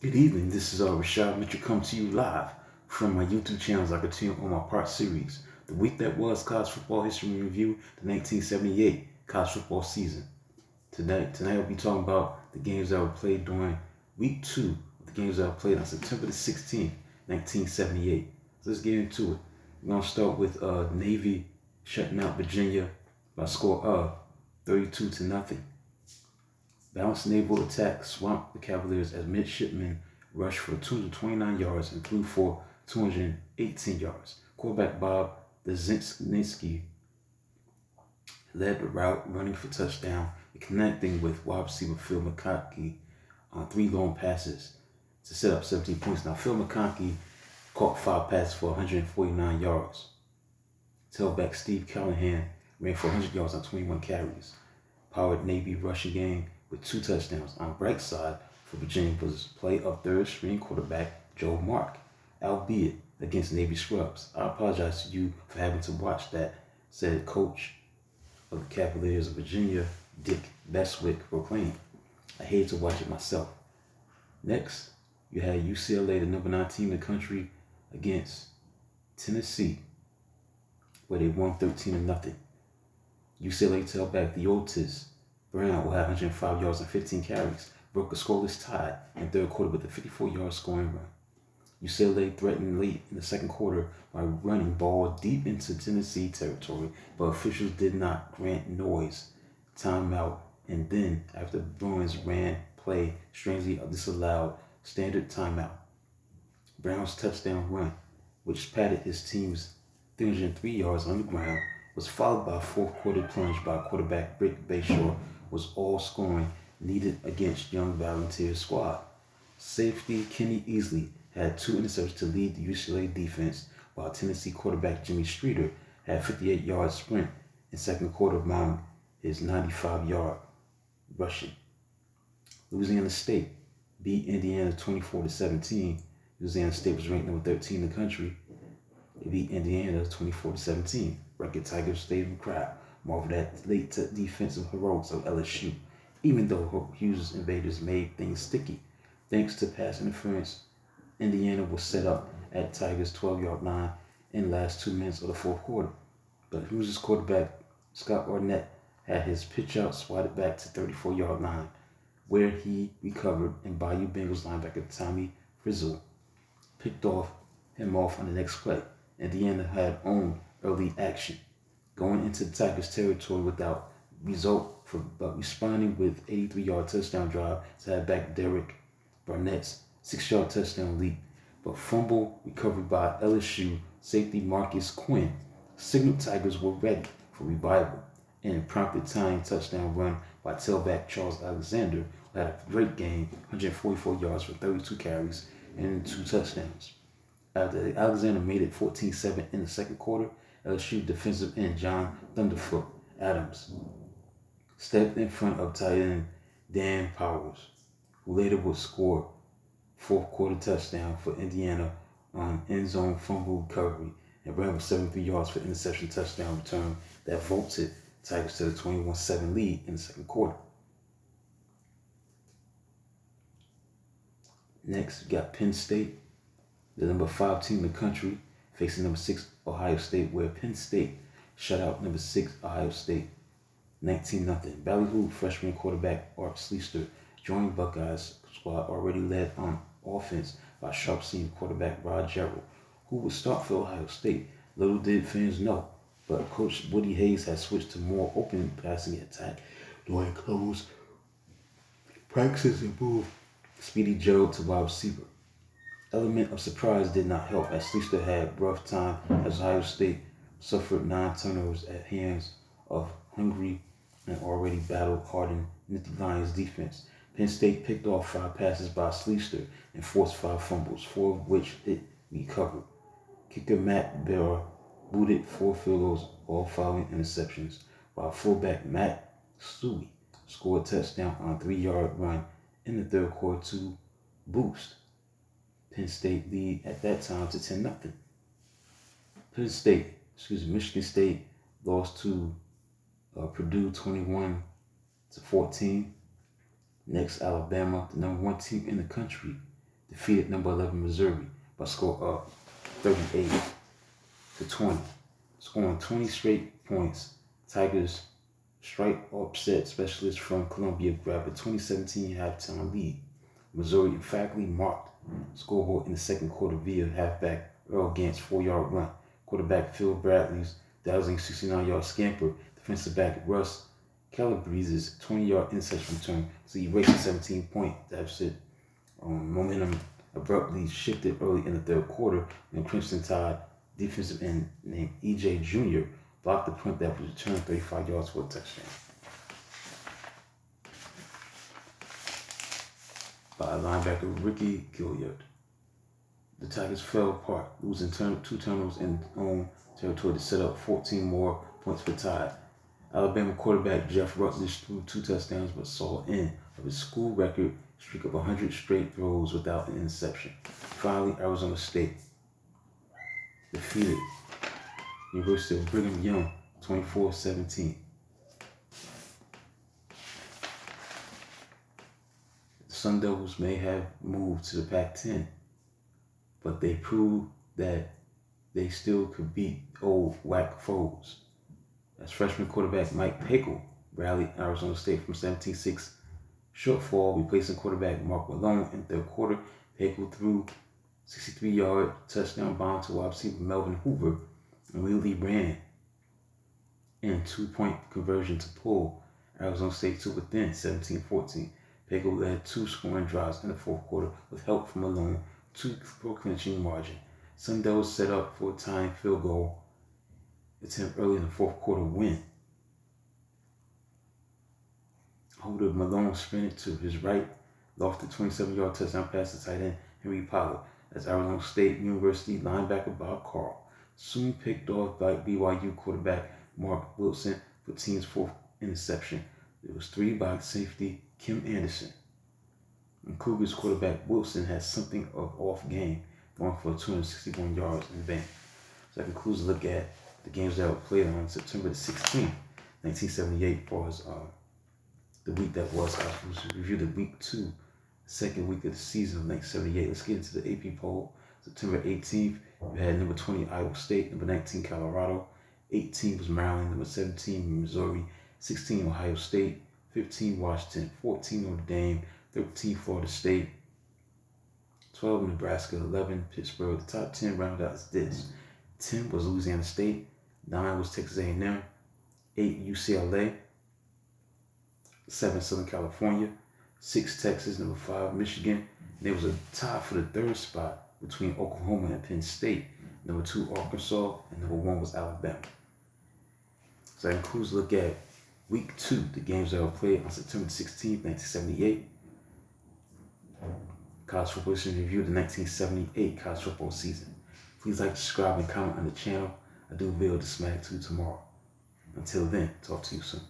Good evening. This is Rashad Mitchell come to you live from my YouTube channel as I continue on my part series. The week that was college football history review, the 1978 college football season. Tonight I'll be talking about the games that were played during week two of the games that were played on September the 16th, 1978. So let's get into it. We're going to start with Navy shutting out Virginia by a score of 32 to nothing. Balanced naval attack swamped the Cavaliers as midshipmen rushed for 229 yards and threw for 218 yards. Quarterback Bob Dzinski led the route, running for touchdown and connecting with wide receiver Phil McConkey on three long passes to set up 17 points. Now, Phil McConkey caught five passes for 149 yards. Tailback Steve Callahan ran for 100 yards on 21 carries. Powered Navy rushing game with two touchdowns. On bright side for Virginia was play of third string quarterback Joe Mark, albeit against Navy scrubs. I apologize to you for having to watch that, said coach of the Cavaliers of Virginia, Dick Bestwick, proclaimed. I hated to watch it myself. Next, you had UCLA, the number 9 team in the country, against Tennessee, where they won 13 to nothing. UCLA tailback Theotis Brown will have 105 yards and 15 carries, broke a scoreless tie in third quarter with a 54-yard scoring run. UCLA threatened late in the second quarter by running ball deep into Tennessee territory, but officials did not grant noise timeout, and then after the Bruins ran play strangely disallowed standard timeout. Brown's touchdown run, which padded his team's 303 yards on the ground, was followed by a fourth quarter plunge by quarterback Rick Bayshore, was all scoring needed against Young Volunteer squad. Safety Kenny Easley had two interceptions to lead the UCLA defense, while Tennessee quarterback Jimmy Streeter had 58-yard sprint in second quarter mounting his 95-yard rushing. Louisiana State beat Indiana 24 to 17. Louisiana State was ranked number 13 in the country. They beat Indiana 24 to 17. Record Tigers Stadium crowd marveled at the late defensive heroics of LSU, even though Hughes' invaders made things sticky. Thanks to pass interference, Indiana was set up at Tigers' 12-yard line in the last 2 minutes of the fourth quarter. But Hughes' quarterback, Scott Arnett, had his pitch out swatted back to 34-yard line, where he recovered, and Bayou Bengals linebacker Tommy Frizzle picked him off on the next play. Indiana had owned early action, going into the Tigers' territory without result, but responding with 83-yard touchdown drive to have back Derek Barnett's 6-yard touchdown leap. But fumble recovered by LSU safety Marcus Quinn signaled Tigers were ready for revival, and prompted tying touchdown run by tailback Charles Alexander, who had a great game, 144 yards for 32 carries and 2 touchdowns. After Alexander made it 14-7 in the second quarter, LSU defensive end John Thunderfoot Adams stepped in front of tight end Dan Powers, who later would score fourth quarter touchdown for Indiana on end zone fumble recovery and ran for 73 yards for interception touchdown return that vaulted Tigers to the 21-7 lead in the second quarter. Next, we got Penn State, the number 5 team in the country, facing number 6 Ohio State, where Penn State shut out number 6 Ohio State 19-0. Ballyhoo freshman quarterback Art Sleester joined Buckeyes squad already led on offense by sharp senior quarterback Rod Gerald, who would start for Ohio State. Little did fans know, but Coach Woody Hayes had switched to more open passing attack during close practices and moved Speedy Gerald to wide receiver. Element of surprise did not help, as Sleester had rough time as Ohio State suffered 9 turnovers at hands of hungry and already battle-hardened Nittany Lions defense. Penn State picked off 5 passes by Sleester and forced 5 fumbles, 4 of which it recovered. Kicker Matt Barra booted 4 field goals, all following interceptions, while fullback Matt Stewie scored a touchdown on a 3-yard run in the third quarter to boost Penn State lead at that time to 10-0. Michigan State lost to Purdue 21-14. Next, Alabama, the number 1 team in the country, defeated number 11 Missouri by score of 38-20. Scoring 20 straight points, Tigers strike upset specialist from Columbia grabbed a 2017 halftime lead. Missouri emphatically marked scoreboard in the second quarter via halfback Earl Gant's 4-yard run. Quarterback Phil Bradley's dazzling 69-yard scamper, defensive back Russ Calabrese's 20-yard interception return to erase a 17-point deficit. Momentum abruptly shifted early in the third quarter when Crimson Tide defensive end named E.J. Jr. blocked the punt that was returned 35 yards for a touchdown. By linebacker Ricky Gilliard. The Tigers fell apart, losing 2 turnovers in own territory to set up 14 more points for Tide. Alabama quarterback Jeff Rutledge threw 2 touchdowns but saw an end of his school record streak of 100 straight throws without an interception. Finally, Arizona State defeated University of Brigham Young 24-17. The Sun Devils may have moved to the Pac-10, but they proved that they still could beat old whack foes. As freshman quarterback Mike Pickle rallied Arizona State from 17-6 shortfall, replacing quarterback Mark Malone in third quarter. Pickle threw 63-yard touchdown bomb to wide receiver Melvin Hoover and really ran in 2-point conversion to pull Arizona State to within 17-14. Pickle led 2 scoring drives in the fourth quarter with help from Malone for a clinching margin. Sun Devils set up for a tying field goal attempt early in the fourth quarter win. Holder Malone sprinted to his right, lofted 27-yard touchdown pass to tight end Henry Pollard as Arizona State University linebacker Bob Carl soon picked off by BYU quarterback Mark Wilson for team's 4th interception. It was 3 by safety Kim Anderson. And Cougars quarterback Wilson had something of off game, going for 261 yards in vain. So that concludes a look at the games that were played on September the 16th, 1978, for us, the week that was. I was review the week 2, second week of the season of 1978. Let's get into the AP poll. September 18th, we had number 20 Iowa State, number 19 Colorado, 18 was Maryland, number 17 Missouri, 16 Ohio State, 15 Washington, 14 Notre Dame, 13 Florida State, 12 Nebraska, 11 Pittsburgh. The top 10 rounded out as this: 10 was Louisiana State, 9 was Texas A&M, 8 UCLA, 7 Southern California, 6 Texas, number 5 Michigan. And there was a tie for the third spot between Oklahoma and Penn State. Number 2 Arkansas, and number 1 was Alabama. So that includes a look at week 2, the games that were played on September 16th, 1978. College Football History Review, the 1978 college football season. Please like, subscribe, and comment on the channel. I do video to Smack 2 tomorrow. Until then, talk to you soon.